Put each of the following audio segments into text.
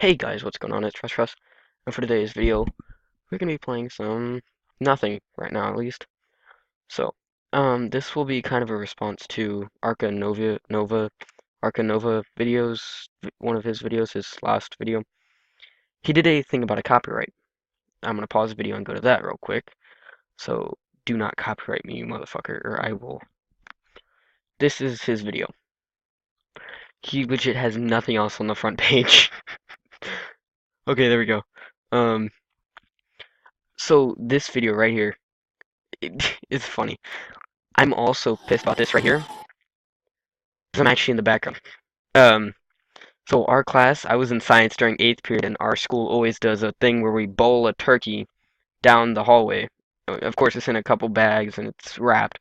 Hey guys, what's going on? It's Russ, and for today's video, we're gonna be playing some nothing right now, at least. So, this will be kind of a response to Arca Nova videos, one of his videos, his last video. He did a thing about a copyright. I'm gonna pause the video and go to that real quick. So, do not copyright me, you motherfucker, or I will. This is his video. He legit has nothing else on the front page. Okay, there we go. Um, so this video right here, it's funny. I'm also pissed about this right here, because I'm actually in the background. Um, so our class, I was in science during 8th period, and our school always does a thing where we bowl a turkey down the hallway. Of course, it's in a couple bags and it's wrapped.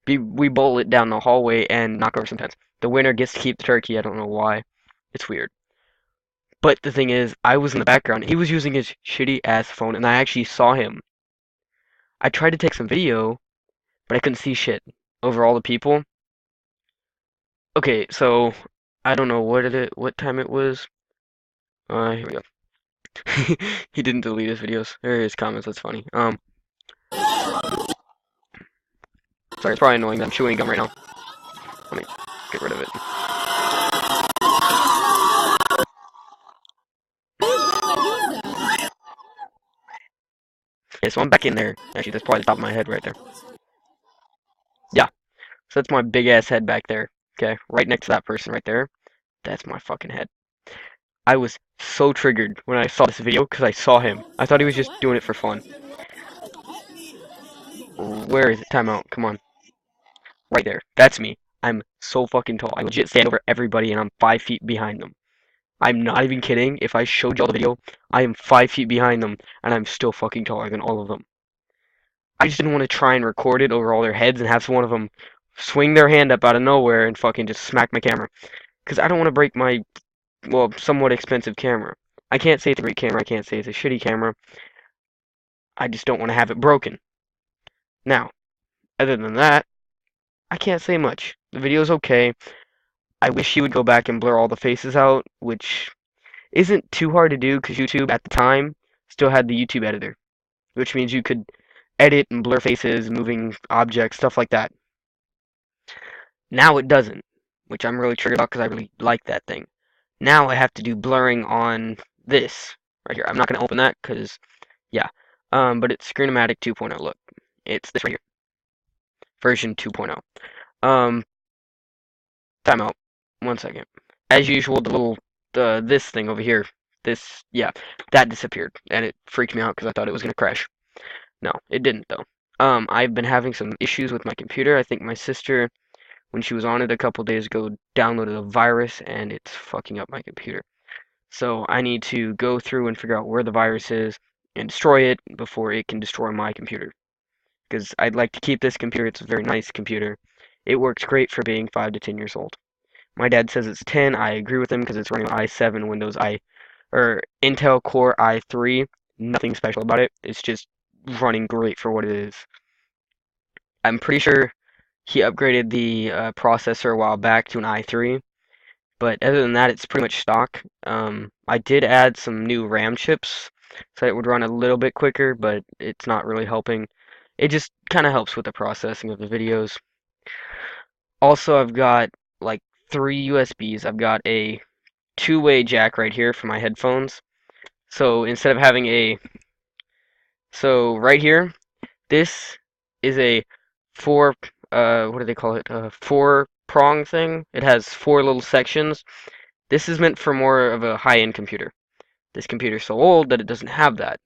We bowl it down the hallway and knock over some pens. The winner gets to keep the turkey. I don't know why. It's weird. But the thing is, I was in the background. He was using his shitty ass phone, and I actually saw him. I tried to take some video, but I couldn't see shit over all the people. Okay, so I don't know what time it was. Here we go. He didn't delete his videos or his comments. That's funny. Sorry, it's probably annoying that I'm chewing gum right now. Let me get rid of it. Yeah, so I'm back in there. Actually, that's probably the top of my head right there. Yeah, so that's my big ass head back there. Okay, right next to that person right there. That's my fucking head. I was so triggered when I saw this video because I saw him. I thought he was just doing it for fun. Where is it? Timeout. Come on. Right there. That's me. I'm so fucking tall. I legit stand over everybody and I'm 5 feet behind them. I'm not even kidding. If I showed y'all the video, I am 5 feet behind them and I'm still fucking taller than all of them. I just didn't want to try and record it over all their heads and have one of them swing their hand up out of nowhere and fucking just smack my camera. Because I don't want to break my, well, somewhat expensive camera. I can't say it's a great camera. I can't say it's a shitty camera. I just don't want to have it broken. Now, other than that, I can't say much. The video's okay. I wish he would go back and blur all the faces out, which isn't too hard to do because YouTube at the time still had the YouTube editor, which means you could edit and blur faces, moving objects, stuff like that. Now it doesn't, which I'm really triggered about because I really like that thing. Now I have to do blurring on this right here. I'm not going to open that because, yeah. But it's Screen-O-Matic 2.0. Look, it's this right here, version 2.0. Um, Timeout. 1 second. As usual, this thing over here, yeah, that disappeared, and it freaked me out because I thought it was gonna crash. No, it didn't though. I've been having some issues with my computer. I think my sister, when she was on it a couple days ago, downloaded a virus, and it's fucking up my computer. So I need to go through and figure out where the virus is and destroy it before it can destroy my computer. Because I'd like to keep this computer. It's a very nice computer. It works great for being 5 to 10 years old. My dad says it's 10. I agree with him because it's running i7 or Intel Core i3. Nothing special about it. It's just running great for what it is. I'm pretty sure he upgraded the processor a while back to an i3, but other than that, it's pretty much stock. I did add some new RAM chips so it would run a little bit quicker, but it's not really helping. It just kind of helps with the processing of the videos. Also, I've got like 3 USBs. I've got a two-way jack right here for my headphones. So instead of having so right here, this is a four, what do they call it? Four prong thing. It has four little sections. This is meant for more of a high-end computer. This computer's so old that it doesn't have that.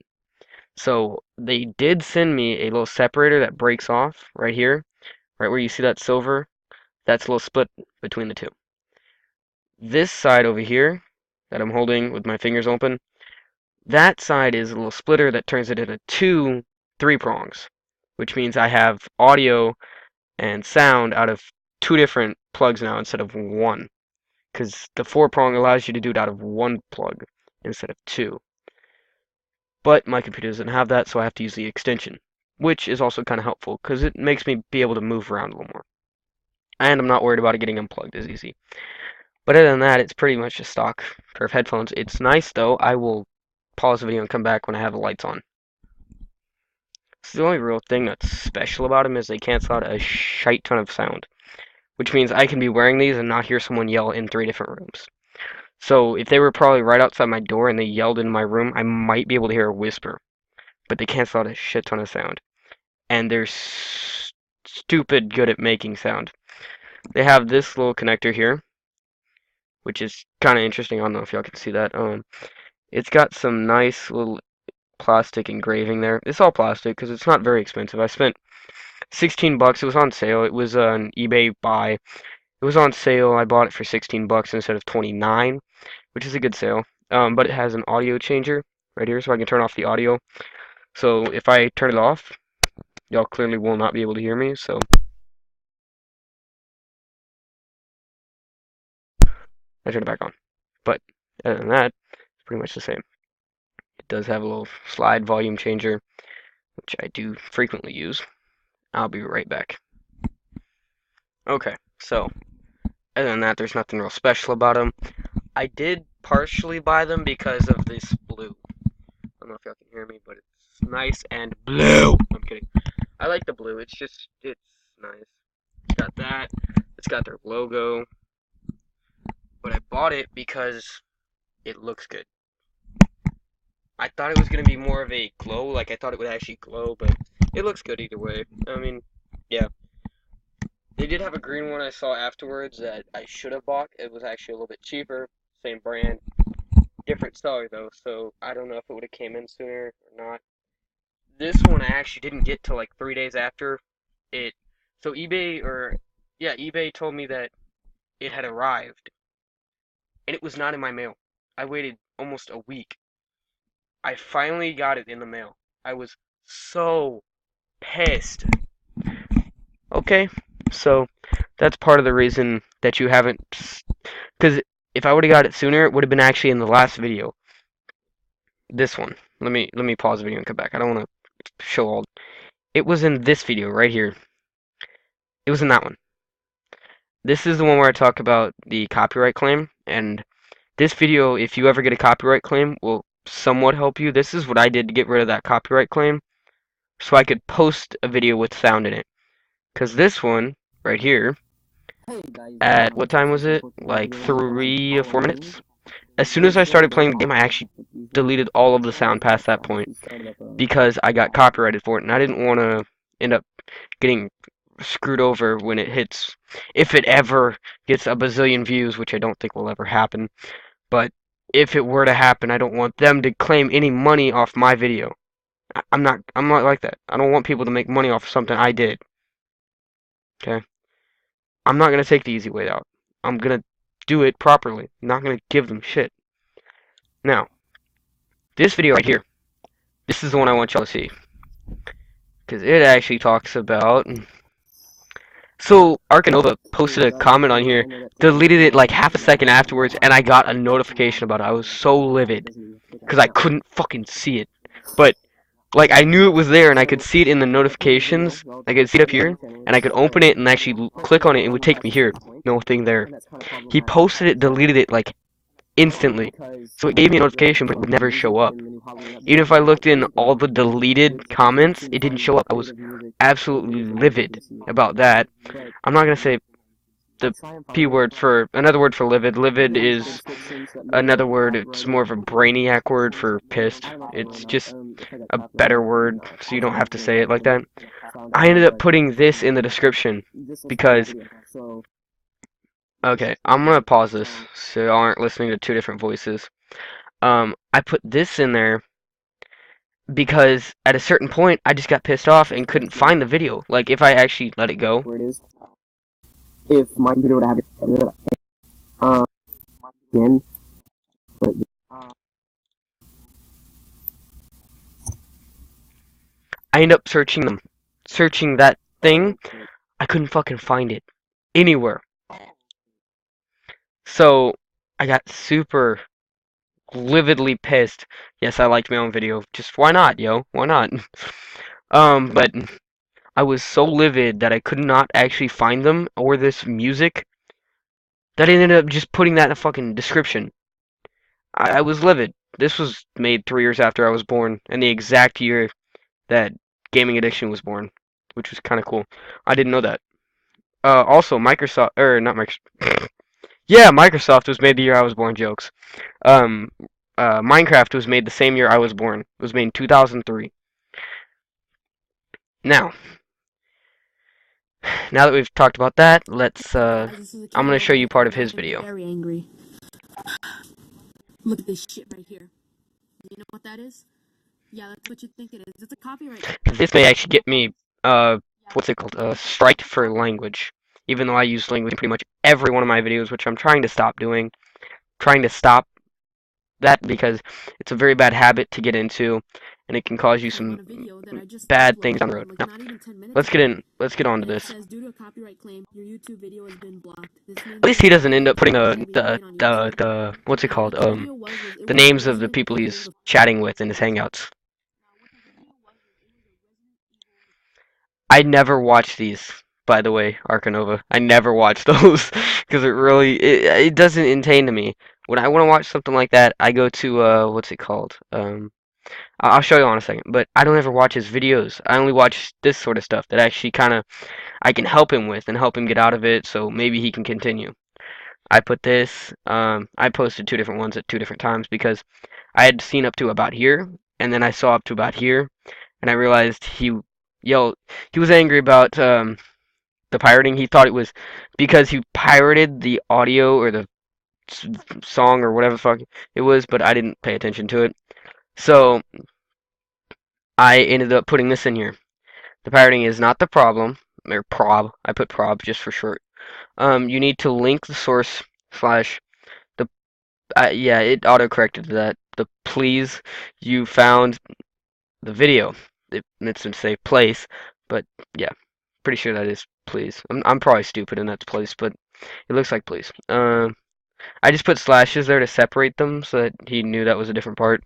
So they did send me a little separator that breaks off right here, right where you see that silver. That's a little split between the two. This side over here that I'm holding with my fingers open, that side is a little splitter that turns it into two 3 prongs, which means I have audio and sound out of two different plugs now instead of one. Because the 4 prong allows you to do it out of one plug instead of two. But my computer doesn't have that, so I have to use the extension, which is also kind of helpful because it makes me be able to move around a little more. And I'm not worried about it getting unplugged as easy. But other than that, it's pretty much a stock pair of headphones. It's nice though. I will pause the video and come back when I have the lights on. So the only real thing that's special about them is they cancel out a shite ton of sound, which means I can be wearing these and not hear someone yell in 3 different rooms. So if they were probably right outside my door and they yelled in my room, I might be able to hear a whisper. But they cancel out a shit ton of sound. And they're stupid good at making sound. They have this little connector here, which is kind of interesting. I don't know if y'all can see that. It's got some nice little plastic engraving there. It's all plastic because it's not very expensive. I spent 16 bucks. It was on sale. It was an eBay buy. It was on sale. I bought it for 16 bucks instead of 29, which is a good sale. But it has an audio changer right here, so I can turn off the audio. So if I turn it off, y'all clearly will not be able to hear me. So I turn it back on. But other than that, it's pretty much the same. It does have a little slide volume changer, which I do frequently use. I'll be right back. Okay, so other than that, there's nothing real special about them. I did partially buy them because of this blue. I don't know if y'all can hear me, but it's nice and blue. I'm kidding. I like the blue. It's nice. It's got that. It's got their logo. But I bought it because it looks good. I thought it was going to be more of a glow, like I thought it would actually glow, but it looks good either way. I mean, yeah. They did have a green one I saw afterwards that I should have bought. It was actually a little bit cheaper, same brand, different seller though, so I don't know if it would have came in sooner or not. This one I actually didn't get till like 3 days after it. So eBay told me that it had arrived, and it was not in my mail. I waited almost a week. I finally got it in the mail. I was so pissed. Okay, so that's part of the reason that you haven't, because if I would have got it sooner, it would have been actually in the last video. This one. Let me pause the video and come back. I don't want to show all. It was in this video right here. It was in that one. This is the one where I talk about the copyright claim, and this video, if you ever get a copyright claim, will somewhat help you. This is what I did to get rid of that copyright claim, so I could post a video with sound in it. Because this one, right here, at what time was it? Like 3 or 4 minutes? As soon as I started playing the game, I actually deleted all of the sound past that point because I got copyrighted for it, and I didn't want to end up getting screwed over when it hits, if it ever gets a bazillion views, which I don't think will ever happen. But if it were to happen, I don't want them to claim any money off my video. I'm not like that. I don't want people to make money off of something I did. Okay? I'm not gonna take the easy way out. I'm gonna do it properly. I'm not gonna give them shit. Now, this video right here, this is the one I want y'all to see. Because it actually talks about... So, Arcanova posted a comment on here, deleted it like half a second afterwards, and I got a notification about it. I was so livid. Because I couldn't fucking see it. But, like, I knew it was there, and I could see it in the notifications. I could see it up here, and I could open it and actually click on it, and it would take me here. Nothing there. He posted it, deleted it, like, instantly. So it gave me a notification, but it would never show up. Even if I looked in all the deleted comments, it didn't show up. I was absolutely livid about that. I'm not going to say the P word for another word for livid. Livid is another word. It's more of a brainiac word for pissed. It's just a better word, so you don't have to say it like that. I ended up putting this in the description because... Okay, I'm gonna pause this so y'all aren't listening to 2 different voices. I put this in there because at a certain point I just got pissed off and couldn't find the video. Like if I actually let it go. Where it is. If my computer would have it, again, but I end up searching that thing. I couldn't fucking find it anywhere. So I got super lividly pissed. Yes, I liked my own video. Just why not, yo? Why not? But I was so livid that I could not actually find them or this music that I ended up just putting that in a fucking description. I was livid. This was made 3 years after I was born, and the exact year that Gaming Addiction was born, which was kind of cool. I didn't know that. Also, Microsoft, or not Microsoft. Yeah, Microsoft was made the year I was born. Jokes. Um, Minecraft was made the same year I was born. It was made in 2003. Now, now that we've talked about that, let's. Guys, this is a I'm kid gonna right show you here, part of and his he's video. very angry. Look at this shit right here. You know what that is? Yeah, that's what you think it is. It's a copyright. This may actually get me. What's it called? Striked for language. Even though I use language in pretty much every one of my videos, which I'm trying to stop doing. Trying to stop that because it's a very bad habit to get into, and it can cause you Because some on a video that I just bad things down the road. uploaded, like Now, not even 10 minutes ago, let's get on to and it this. says due to a copyright claim, your YouTube video has been blocked. This means At least that he your doesn't video end up putting is gonna be banned on YouTube. the what's it Now, called what the video was it the was a names of the Resident people Evil. he's chatting with in his hangouts. I never watch these, by the way, Arcanova. I never watch those because it doesn't entertain to me. When I want to watch something like that, I go to what's it called? I'll show you in a second. But I don't ever watch his videos. I only watch this sort of stuff that actually kind of I can help him with and help him get out of it, so maybe he can continue. I put this. I posted two different ones at two different times because I had seen up to about here, and then I saw up to about here, and I realized yelled. He was angry about the pirating. He thought it was because he pirated the audio or the song or whatever the fuck it was, but I didn't pay attention to it. So I ended up putting this in here. The pirating is not the problem, or prob. I put prob just for short. You need to link the source slash the yeah, it auto corrected that. The please you found the video. It's to say place, but yeah, pretty sure that is please. I'm probably stupid and that's place, but it looks like please. I just put slashes there to separate them so that he knew that was a different part.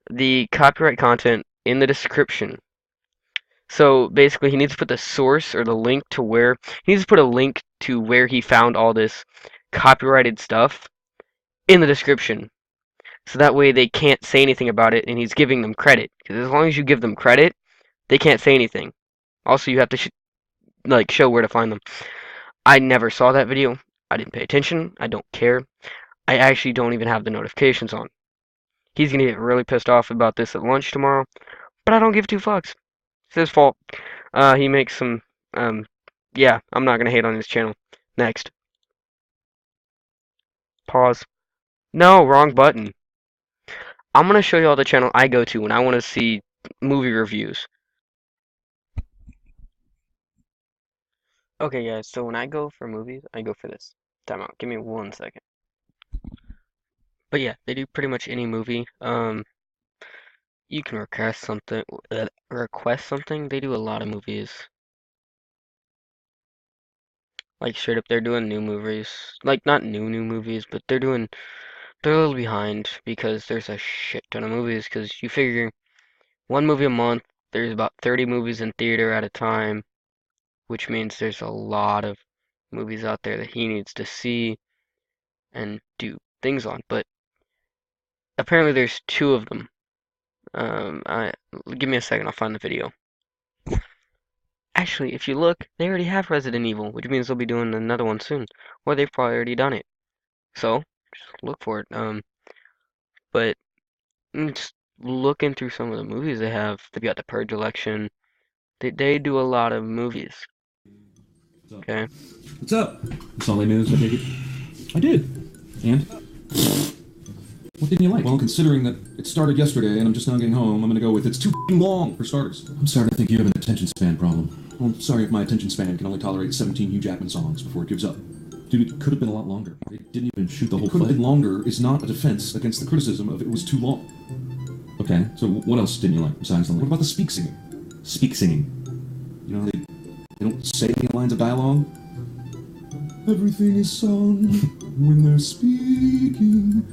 The copyright content in the description. So basically, he needs to put the source or the link to where he needs to put a link to where he found all this copyrighted stuff in the description. So that way they can't say anything about it, and he's giving them credit. Because as long as you give them credit, they can't say anything. Also, you have to like show where to find them. I never saw that video. I didn't pay attention. I don't care. I actually don't even have the notifications on. He's gonna get really pissed off about this at lunch tomorrow, but I don't give two fucks. It's his fault. He makes some. Yeah, I'm not gonna hate on his channel. Next. Pause. No, wrong button. I'm gonna show you all the channel I go to when I want to see movie reviews. Okay, guys. So when I go for movies, I go for this. Time out. Give me 1 second. But yeah, they do pretty much any movie. You can request something. They do a lot of movies. Like straight up, they're doing new movies. Like not new movies, but they're a little behind because there's a shit ton of movies. Because you figure one movie a month, there's about 30 movies in theater at a time, which means there's a lot of movies out there that he needs to see and do things on. But apparently, there's two of them. I give me a second, I'll find the video. Actually, if you look, they already have Resident Evil, which means they'll be doing another one soon, or they've probably already done it. So, just look for it. But just looking through some of the movies they have, they've got the Purge Election. They do a lot of movies. Okay. What's up? Sunday news, I take it? I did. And? What didn't you like? Well, considering that it started yesterday and I'm just now getting home, I'm gonna go with it's too long, for starters. I'm starting to think you have an attention span problem. Well, I'm sorry if my attention span can only tolerate 17 Hugh Jackman songs before it gives up. Dude, it could have been a lot longer. It didn't even shoot the whole play. Could have been longer is not a defense against the criticism of it was too long. Okay, so what else didn't you like besides the line? What about the speak singing? Speak singing. You know, they don't say any lines of dialogue. Everything is sung when they're speaking.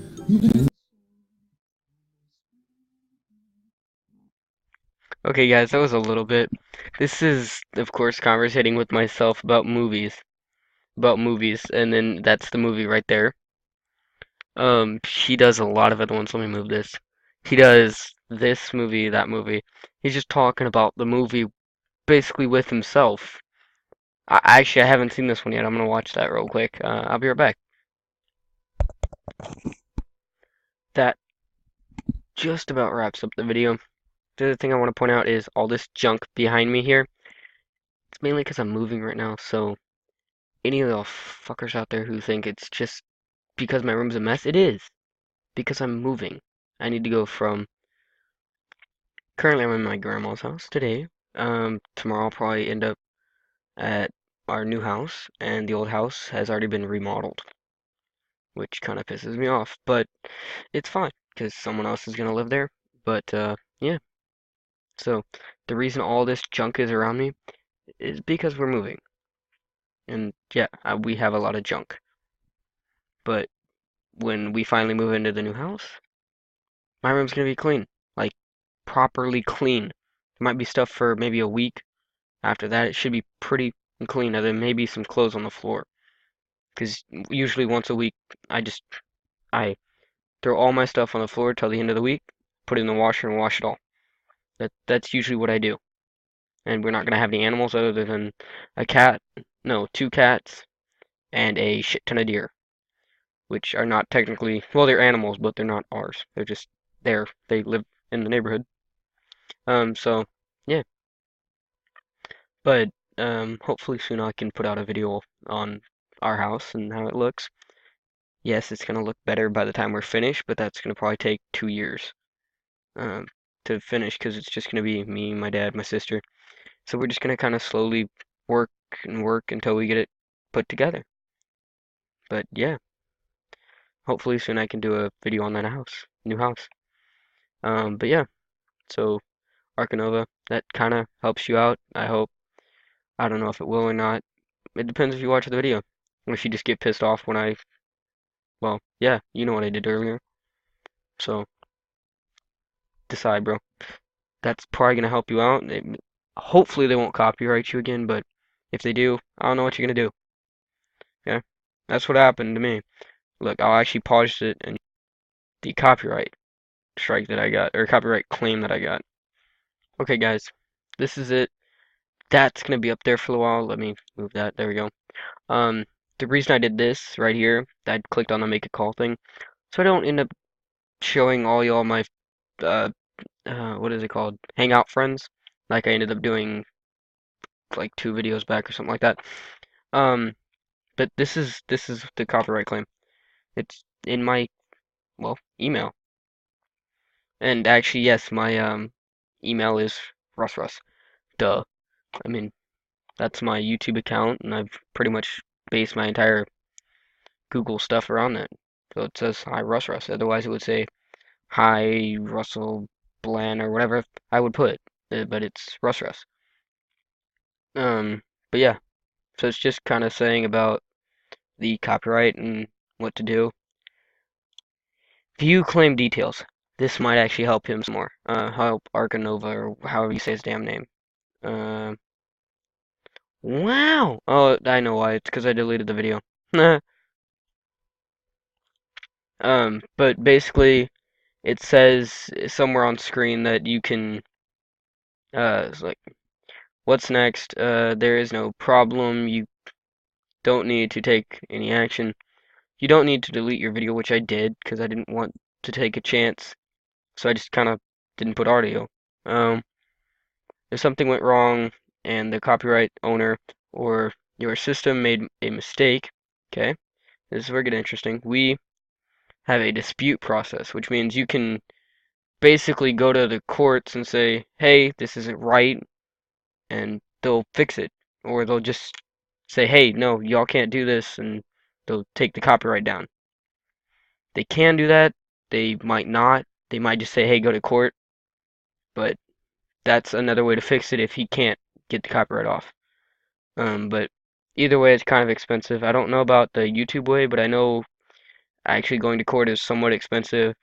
Okay, guys, that was a little bit. This is, of course, conversating with myself about movies. about movies, and then that's the movie right there. He does a lot of other ones. Let me move this. He does this movie, that movie. He's just talking about the movie basically with himself. I haven't seen this one yet. I'm gonna watch that real quick. I'll be right back. That just about wraps up the video. The other thing I want to point out is all this junk behind me here. It's mainly because I'm moving right now, so any of the fuckers out there who think it's just because my room's a mess, it is. Because I'm moving. I need to go from currently I'm in my grandma's house today. Tomorrow I'll probably end up at our new house, and the old house has already been remodeled, which kind of pisses me off, but it's fine because someone else is gonna live there. But yeah. So the reason all this junk is around me is because we're moving, and yeah, we have a lot of junk. But when we finally move into the new house, my room's gonna be clean, like properly clean. There might be stuff for maybe a week. After that, it should be pretty clean. Other than maybe some clothes on the floor. Because usually once a week, I throw all my stuff on the floor till the end of the week, put it in the washer and wash it all. That's usually what I do. And we're not gonna have any animals other than a cat, no, two cats, and a shit ton of deer, which are not technically, well, they're animals, but they're not ours. They're just there. They live in the neighborhood. So yeah, but hopefully soon I can put out a video on our house and how it looks. Yes, it's gonna look better by the time we're finished, but that's gonna probably take 2 years um, to finish because it's just gonna be me, my dad, my sister. So we're just gonna kind of slowly work and work until we get it put together. But yeah, hopefully soon I can do a video on that house, new house. But yeah, so Arcanova, that kind of helps you out. I hope. I don't know if it will or not. It depends if you watch the video. Or if you just get pissed off when well, yeah, you know what I did earlier. So decide, bro. That's probably gonna help you out. Hopefully they won't copyright you again, but if they do, I don't know what you're gonna do. Yeah, that's what happened to me. Look, I'll actually pause it and the copyright strike that I got, or copyright claim that I got. Okay, guys, this is it. That's gonna be up there for a while. Let me move that. There we go. Um, the reason I did this right here, I clicked on the make a call thing, so I don't end up showing all y'all my uh, what is it called? Hangout friends, like I ended up doing like 2 videos back or something like that. Um, but this is the copyright claim. It's in my well email, and actually yes, my email is Russ Russ. Duh. I mean that's my YouTube account, and I've pretty much based my entire Google stuff around that. So it says hi Russ Russ. Otherwise it would say hi Russell Bland or whatever I would put, but it's Russ Russ. But yeah, so it's just kind of saying about the copyright and what to do. View claim details. This might actually help him some more. Help Arcanova or however you say his damn name. Uh, wow. Oh, I know why. It's because I deleted the video. But basically, it says somewhere on screen that you can. It's like, what's next? There is no problem. You don't need to take any action. You don't need to delete your video, which I did because I didn't want to take a chance. So I just kind of didn't put audio. Um, if something went wrong and the copyright owner or your system made a mistake, okay, this is where it gets interesting. We have a dispute process, which means you can basically go to the courts and say, hey, this isn't right, and they'll fix it. Or they'll just say, hey, no, y'all can't do this, and they'll take the copyright down. They can do that. They might not. They might just say, hey, go to court. But that's another way to fix it if he can't get the copyright off. But either way, it's kind of expensive. I don't know about the YouTube way, but I know actually going to court is somewhat expensive.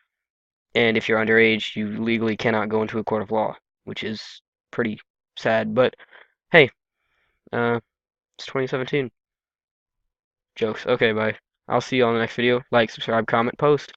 And if you're underage, you legally cannot go into a court of law, which is pretty sad. But hey, it's 2017. Jokes. Okay, bye. I'll see you on the next video. Like, subscribe, comment, post.